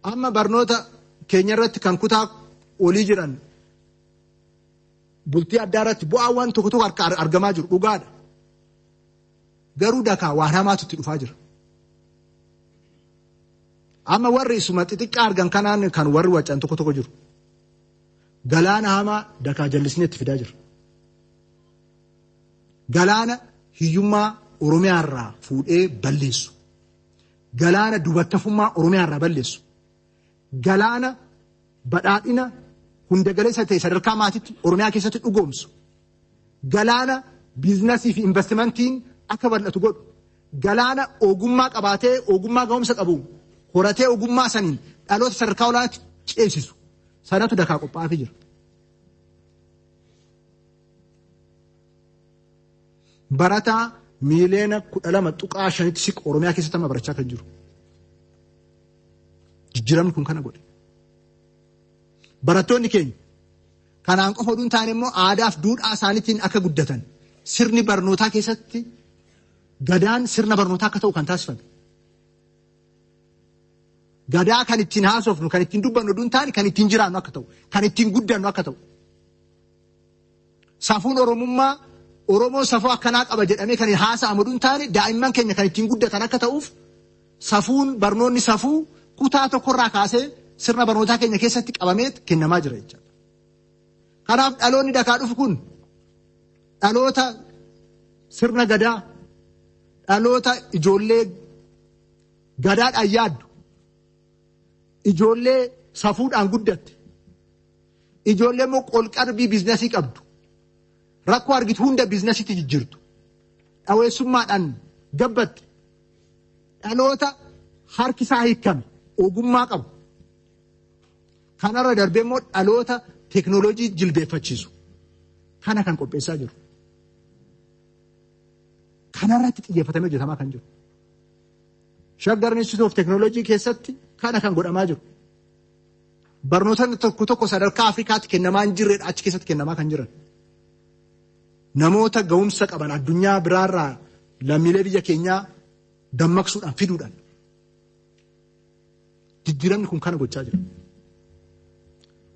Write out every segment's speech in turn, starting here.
amma barnoota keenya irratti kan kutaa olii jiran bultii adda irratti bu'aawwan tokko tokko argamaa jiru dhugaadha. Garuu dakaa waan hamaatu itti dhufaa jira. Amma warri isuma xixiqqaa argan kanaan kan warri wacan tokko tokko jiru. Galaana hamaa dakaa jallisnee itti fidaa jira. Galaana hiyyummaa Oromiyaa irraa fuudhee balleessu. Galaana dubartafummaa Oromiyaa irraa balleessu. Galaana badhaadhina hunda galeessa ta'e sadarkaa maatiitti Oromiyaa keessatti dhugoomsu. Galaana biizinasii fi investimentiin akka bal'atu godhu. Galaana ogummaa qabaatee ogummaa ga'umsa qabu horatee ogummaa saniin dhaloota sadarkaa olaanaatti ceesisu. Sanatu dakaa qophaa'aa jira. Barataa miiliyoona 12.5 siq Oromiyaa keessatti amma barachaa kan jiru. Jijjiiramni kun kana godhe. Barattoonni keenya kanaan qofa oduun taane immoo aadaa fi duudhaa isaaniitiin akka guddatan sirni barnootaa keessatti gadaan sirna barnootaa akka ta'u kan taasifame. Gadaa kan ittiin haasofnu kan ittiin dubbannu oduun taane kan ittiin jiraannu akka ta'u kan ittiin guddannu akka ta'u. Safuun Oromummaa Oromoo safuu akkanaa qaba jedhamee kan haasa'amu oduun taane daa'imman keenya kan ittiin guddatan akka ta'uuf safuun barnoonni safuu kutaa tokkorraa kaasee sirna barnootaa keenya keessatti qabamee kennamaa jira jechuudha. Kanaaf dhaloonni dakaa dhufu kun dhaloota sirna gadaa dhaloota ijoollee gadaadhaan yaaddu ijoollee safuudhaan guddatte ijoollee immoo qolqarbii biizinasii qabdu rakkoo argitu hunda biizinasiitti jijjiirtu dhaweessummaadhaan gabbatte dhaloota harki isaa hiikame ogummaa qabu. Kanarra darbee immoo dhaloota teeknooloojii jilbeeffachiisu. Kana kan qopheessaa jiru. Kanarratti xiyyeeffatamee hojjetamaa kan jiru. Shaggar Institute of Technology keessatti kana kan godhamaa jiru. Barnootni tokko tokko sadarkaa Afrikaatti kennamaa hin jirredha achi keessatti kennamaa kan jiran. Namoota ga'umsa qaban addunyaa biraarraa lammiilee biyya keenyaa dammaqsuudhaan fiduudhaan. Jijjiiramni kun kana gochaa jira.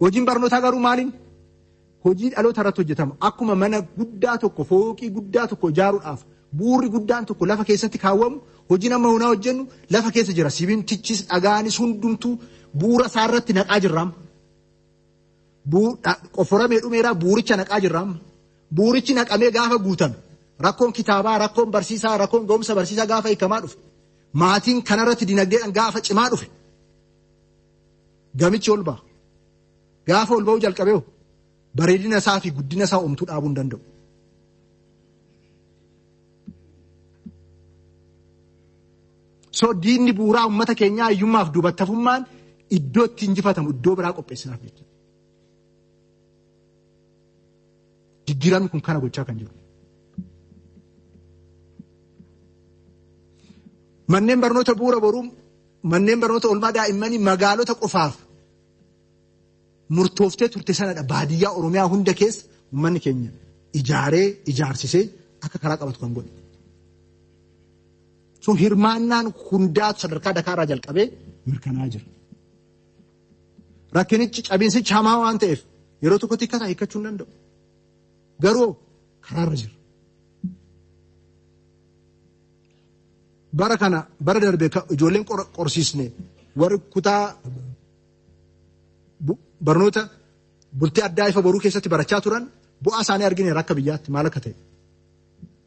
Hojiin barnootaa garuu maaliin? Hojii dhaloota irratti hojjetama. Akkuma mana guddaa tokko fooqii guddaa tokko ijaaruudhaaf buurri guddaan tokko lafa keessatti kaawwamu hojiin amma hunaa hojjennu lafa keessa jira. Simintichis dhagaanis hundumtuu buura isaa irratti naqaa jirraam. Qoforamee dhumeeraa buuricha naqaa jirraam. Buurichi naqamee gaafa guutame rakkoon kitaabaa, rakkoon barsiisaa, rakkoon ga'umsa barsiisaa gaafa hiikamaa dhufe maatiin kanarratti dinagdeedhaan gaafa cimaa dhufe gamichi ol ba'a. Gaafa ol ba'uu jalqabee bareedina isaa fi guddina isaa omtuu dhaabuu hin danda'u. So diinni bu'uuraa uummata keenyaa hiyyummaaf dubartafummaan iddoo itti injifatamu iddoo biraa qopheessinaaf jechuudha. Jijjiiramni kun kana gochaa kan jiru. Manneen barnoota bu'uura boruu manneen barnoota oolmaa daa'immanii magaalota qofaaf murtooftee turte sanadha. Baadiyyaa Oromiyaa hunda keessa uummanni keenya ijaarsisee akka karaa qabatu kan godhe. So hirmaannaan hundaatu sadarkaa dakaarraa jalqabee mirkanaa'aa jira. Rakkinichi cabiinsichi hamaa waan ta'eef yeroo tokkotti hiikkachuu hin danda'u. Garuu karaarra jira. Bara kana bara darbee ijoolleen qorsiisne warri kutaa barnoota bultii addaa ifa boruu keessatti barachaa turan bu'aa isaanii argine akka biyyaatti maal akka ta'e.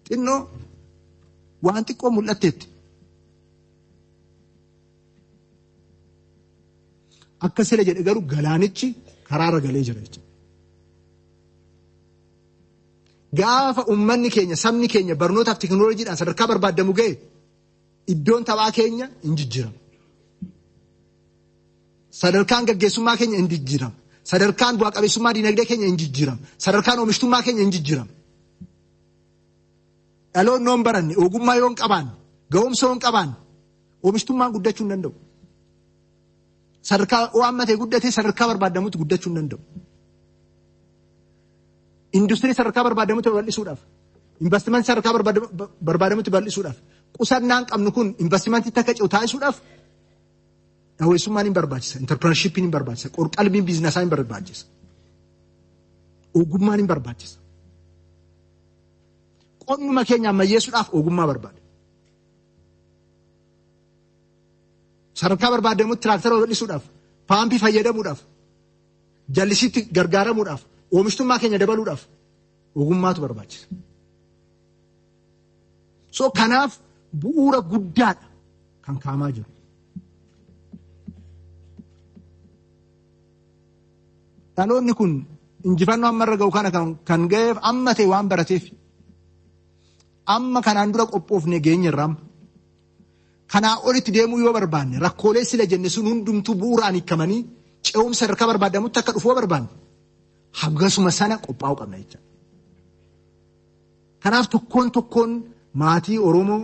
Xinnoo waan xiqqoo mul'atteetti. Akka sila jedhe garuu galaanichi karaarra galee jira jechuudha. Gaafa uummanni keenya sabni keenya barnootaaf teeknooloojiidhaan sadarkaa barbaadamu ga'e iddoon taphaa keenya hin jijjiiramu. Sadarkaan gaggeessummaa keenya hin jijjiiramu. Sadarkaan bu'aa qabeessummaa dinagdee keenya hin jijjiiramu. Sadarkaan oomishtummaa keenya hin jijjiiramu. Dhaloonni yoo hin baranne ogummaa yoo hin qabaanne ga'umsa yoo hin qabaanne oomishtummaan guddachuu hin danda'u. Sadarkaa waan matee guddatee sadarkaa barbaadamutti guddachuu hin danda'u. Industirii sadarkaa barbaadamutti bal'isuudhaaf investimentii sadarkaa barbaadamutti bal'isuudhaaf qusannaan qabnu kun investimentii takka ce'u taasisuudhaaf Dhaweessummaan hin barbaachisa. Entrepreneurship hin barbaachisa. Qorqalbiin biizinaasaa hin barbaachisa. Ogummaan hin barbaachisa. Qonnuma keenya ammayyeessuudhaaf ogummaa barbaada. Sadarkaa barbaadamutti tiraaktara hodhisuudhaaf, paampii fayyadamuudhaaf, jallisiitti gargaaramuudhaaf, oomishtummaa keenya dabaluudhaaf ogummaatu barbaachisa. So kanaaf bu'uura guddaadha kan kaamaa jiru. Dhaloonni kun injifannoo amma irra ga'u kana kan ga'eef amma ta'e waan barateef amma kanaan dura qophoofne geenye irraa kanaa olitti deemuu yoo barbaanne rakkoolee sila jenne sun hundumtuu bu'uuraan hiikamanii ce'umsa sadarkaa barbaadamutti akka dhufuu barbaanne hagasuma sana qophaa'uu qabna jecha. Kanaaf tokkoon maatii Oromoo,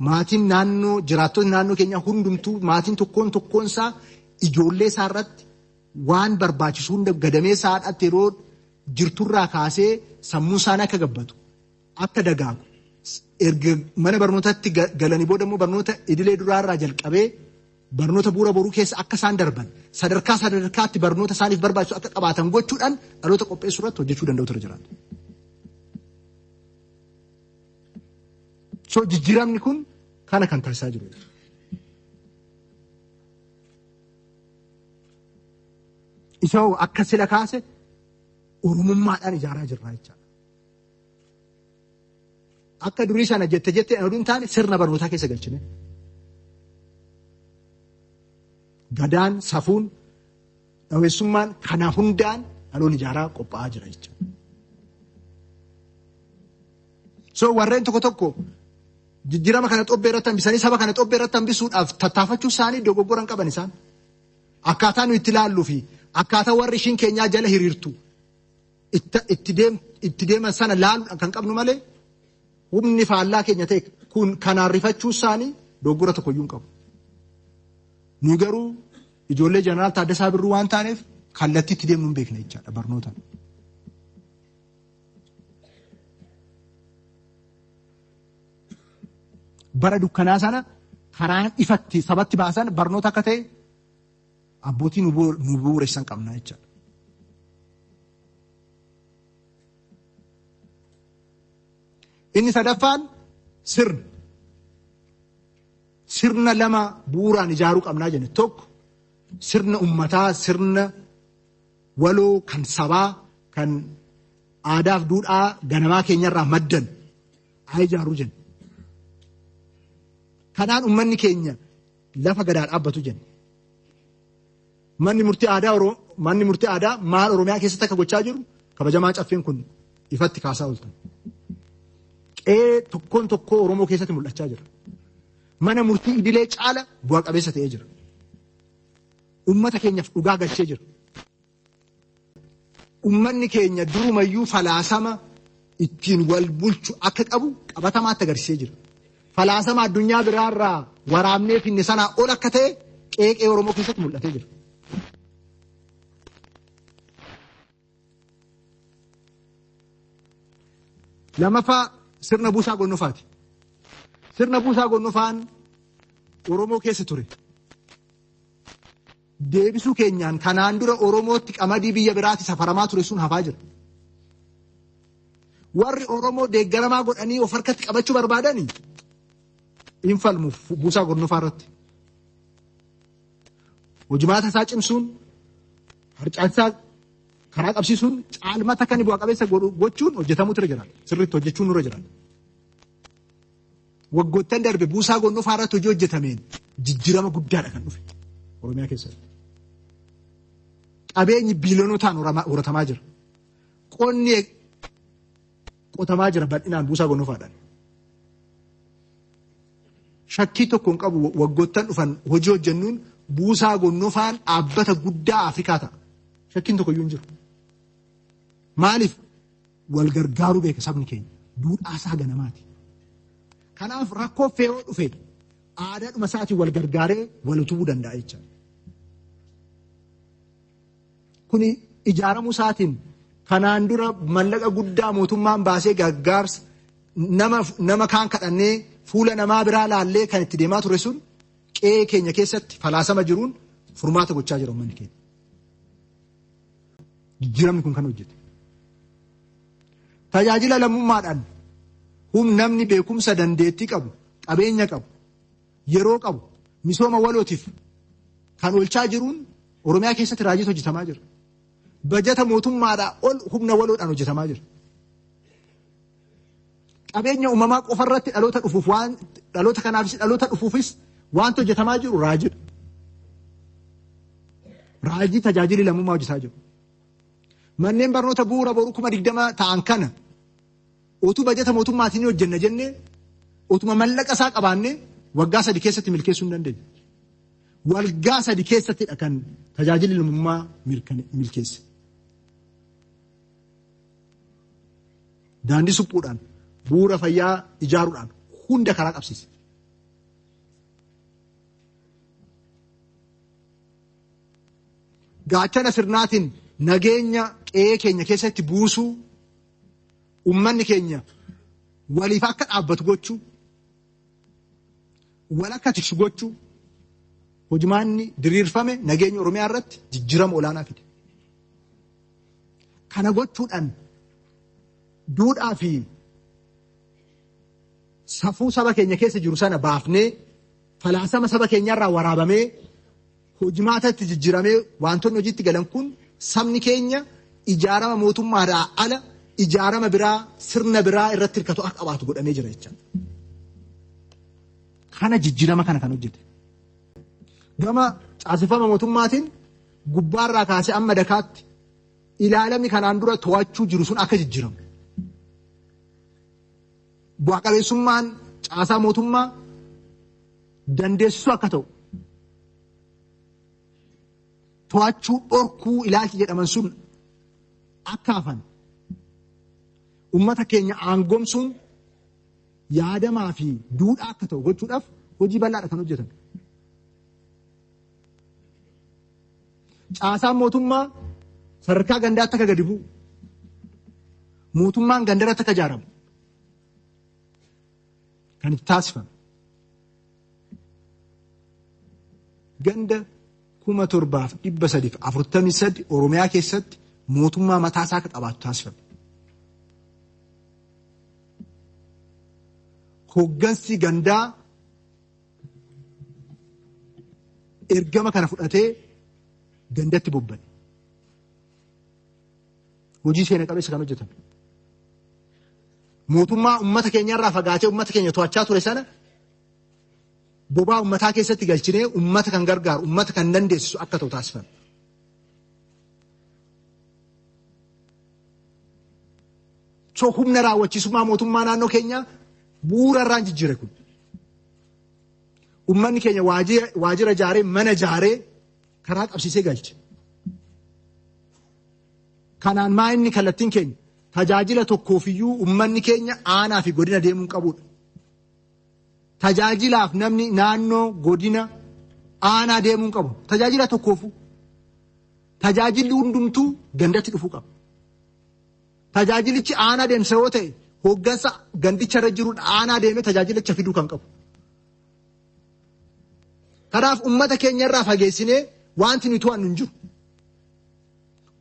maatiin naannoo, jiraattonni naannoo keenya hundumtuu maatiin tokkoon isaa ijoollee isaa irratti waan barbaachisu hunda gadamee saadhaatti yeroo jirturraa kaasee sammuu isaanii akka gabbatu, akka dagaagu, erga mana barnootaatti galanii booda immoo barnoota idilee duraarraa jalqabee barnoota bu'uura boruu keessa akka isaan darban sadarkaatti barnoota isaaniif barbaachisu akka qabaatan gochuudhaan dhaloota qopheessuu irratti hojjechuu danda'u ture jiraatu. So jijjiiramni kun kana kan taasisaa jiru. Isa akka sila kaase oromummaadhaan ijaaraa jirra jechaadha. Akka durii sana jette aduun taane sirna barnootaa keessa galchine. Gadaan, safuun, dhaweessummaan kana hundaan dhaloon ijaaraa qophaa'aa jira jechuudha. So warreen tokko jijjiirama kana xobbee irratti hambisanii saba kana xobbee irratti hambisuudhaaf tattaafachuu isaanii dogoggoran qaban isaan. Akkaataa nu itti ilaalluu fi akkaataa warri ishiin keenyaa jala hiriirtu itti deeman sana laaluudhaan kan qabnu malee humni faallaa keenya ta'e kun kanaan rifachuu isaanii dogoggora tokkoyyuu hin qabu. Nu garuu ijoollee jeneraal Taaddasaa Birruu waan taaneef kallattii itti deemnu hin beekne jechaadha barnootaan. Bara dukkanaa sana karaan ifatti sabatti baasan barnoota akka ta'e abbootii nu bu'uureessan qabna jechaadha. Inni sadaffaan sirna lama bu'uuraan ijaaruu qabnaa jenne tokko sirna ummataa sirna waloo kan sabaa kan aadaaf duudhaa ganamaa keenyarraa maddan haa ijaaruu jenne. Kanaan ummanni keenya lafa gadaa dhaabbatu jenne. Manni murtii aadaa maal Oromiyaa keessatti akka gochaa jiru kabajamaa caffeen kun ifatti kaasaa ooltan. Qe'ee tokko Oromoo keessatti mul'achaa jira. Mana murtii idilee caala bu'a qabeessa ta'ee jira. Ummata keenyaaf dhugaa galchee jira. Ummanni keenya durumayyuu falaasama ittiin wal bulchu akka qabu qabatamaatti agarsiisee jira. Falaasama addunyaa biraarraa waraabnee finne sanaa ol akka ta'e qe'ee Oromoo keessatti mul'atee jira. Lamaffaa sirna buusaa gonnofaati. Sirna buusaa gonnofaan Oromoo keessa ture. Deebisuu keenyaan kanaan dura Oromootti qamadii biyya biraatti safaramaa ture sun hafaa jira. Warri Oromoo deeggaramaa godhanii of harkatti qabachuu barbaadanii hin falmuuf buusaa gonnofaa irratti. Hojimaata isaa cimsuun, harcaansaa karaa qabsiisuun caalmata kan bu'a qabeessa gochuun hojjetamuu ture jira. Sirriitti hojjechuun nurra jira. Waggoottan darbe buusaa gonnofaa irratti hojii hojjetameen jijjiirama guddaadha kan dhufe Oromiyaa keessatti. Qabeenyi biiliyoonotaan horatamaa jira. Qonni qotamaa jira bal'inaan buusaa gonnofaadhaan. Shakkii tokko hin qabu waggoottan dhufan hojii hojjennuun buusaa gonnofaan dhaabbata guddaa Afrikaa ta'a. Shakkiin tokkoyyuu hin jiru. Maaliif wal gargaaruu beeka sabni keenya duudhaasaa ganamaati. Kanaaf rakkoo fe'oo dhufe aadaadhuma isaatiin wal gargaaree wal utubuu danda'a jecha. Kuni ijaaramuu isaatiin kanaan dura mallaqa guddaa mootummaan baasee gargaarsa nama kaan kadhannee fuula namaa biraa laallee kan itti deemaa ture sun qe'ee keenya keessatti falaasama jiruun furmaata gochaa jira uummanni keenya. Jijjiiramni kun kan hojjete. Tajaajila lammummaadhaan namni beekumsa dandeettii qabu, qabeenya qabu, yeroo qabu, misooma walootiif kan oolchaa jiruun Oromiyaa keessatti raajiitu hojjetamaa jira. Bajata mootummaadhaa ol humna waloodhaan hojjetamaa jira. Qabeenya uumamaa qofarratti dhaloota kanaafis dhaloota dhufuufis waanti hojjetamaa jiru raajiidha. Raajii tajaajilli lammummaa hojjetaa jiru. Manneen barnoota bu'uura boruu 20 ta'an kana otuu bajata mootummaatiin hojjenna jennee otuma mallaqa isaa qabaannee waggaa 3 keessatti milkeessuu hin dandeenye. Waggaa 3 keessattidha kan tajaajilli lammummaa milkeesse. Daandii suphuudhaan, bu'uura fayyaa ijaaruudhaan hunda karaa qabsiise. Gaachana sirnaatiin nageenya qe'ee keenya keessatti buusuu, uummanni keenya waliif akka dhaabbatu gochuu, wal akka tiksu gochuu, hojimaanni diriirfame nageenya Oromiyaa irratti jijjiirama olaanaa fide. Kana gochuudhaan duudhaa fi safuu saba keenya keessa jiru sana baafnee falaasama saba keenyarraa waraabamee hojimaatatti jijjiiramee wantoonni hojiitti galan kun sabni keenya ijaarama mootummaadhaa ala ijaarama biraa sirna biraa irratti hirkatu akka qabaatu godhamee jira jechuudha. Kana jijjiirama kana kan hojjete. Gama caasifama mootummaatiin gubbaarraa kaasee amma dakaatti ilaalamni kanaan dura to'achuu jiru sun akka jijjiiramu. Bu'aa qabeessummaan caasaa mootummaa dandeessisuu akka ta'u. To'achuu dhorkuu ilaalchi jedhaman sun akka hafan. Uummata keenya aangoomsuun yaadamaa fi duudhaa akka ta'u gochuudhaaf hojii bal'aadha kan hojjetan. Caasaan mootummaa sadarkaa gandaatti akka gadi bu'u. Mootummaan gandarratti akka ijaaramu. Kan itti taasifame. Ganda 7,343 Oromiyaa keessatti mootummaa mataa isaa akka qabaatu taasifame. Hoggansi gandaa ergama kana fudhatee gandatti bobba'e. Hojii seena qabeessa kan hojjetame. Mootummaa uummata keenyarraa fagaatee uummata keenya to'achaa ture sana bobaa uummataa keessatti galchinee uummata kan gargaaru, uummata kan dandeessisu akka ta'u taasifame. Humna raawwachiisummaa mootummaa naannoo keenyaa bu'uura irraan jijjiire kun. Uummanni keenya waajjira ijaaree mana ijaaree karaa qabsiisee galche. Kanaan maa inni kallattiin keenya tajaajila tokkoofiyyuu uummanni keenya aanaa fi godina deemuun qabudha. Tajaajilaaf namni naannoo godina aanaa deemuun qabu. Tajaajila tokkoofu. Tajaajilli hundumtuu gandatti dhufuu qaba. Tajaajilichi aanaa deemsa yoo ta'e hoggansa gandicha irra jiru aanaa deemee tajaajilicha fiduu kan qabu. Kanaaf uummata keenya irraa fageessinee wanti nuti to'annu hin jiru.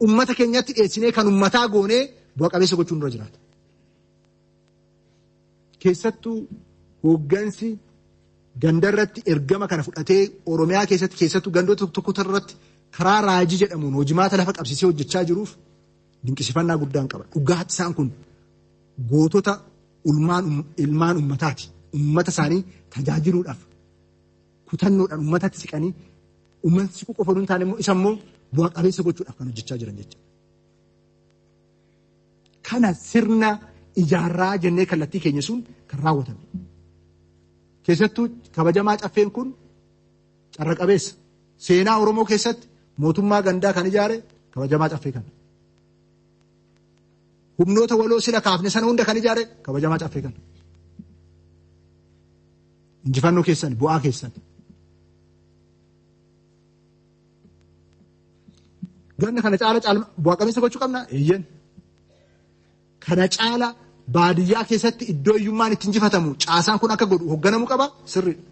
Uummata keenyatti dhiyeessinee kan uummataa goonee bu'a qabeessa gochuun dura jiraata. Keessattuu hoggansi gandarratti ergama kana fudhatee Oromiyaa keessattuu gandoota tokko irratti karaa raajii jedhamuun hojimaata lafa qabsiisee hojjechaa jiruuf dinqisifannaa guddaan qaba. Dhugaatti isaan kun gootota ilmaan uummataati. Uummata isaanii tajaajiluudhaaf kutannoodhaan uummatatti siqanii uummatatti siquu qofa hin taane immoo isa immoo bu'a qabeessa gochuudhaaf kan hojjechaa jiran jechuudha. Kana sirna ijaarraa jennee kallattii keenya sun kan raawwatame. Keessattuu kabajamaa caffeen kun carra qabeessa. Seenaa Oromoo keessatti mootummaa gandaa kan ijaare kabajamaa caffee kana. Humnoota waloo sila kaafne sana hunda kan ijaare kabajamaa caffee kana. Injifannoo keessan bu'aa keessan. Ganna kana caala bu'aa qabeessa gochuu qabna eeyyen. Kana caala baadiyyaa keessatti iddoo hiyyummaan itti injifatamu caasaan kun akka godhu hoogganamuu qaba sirriidha.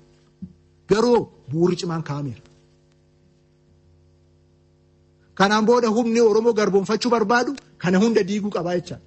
Garuu bu'uurri cimaan kaa'ameera. Kanaan booda humni Oromoo garboomfachuu barbaadu kana hunda diiguu qabaa jecha.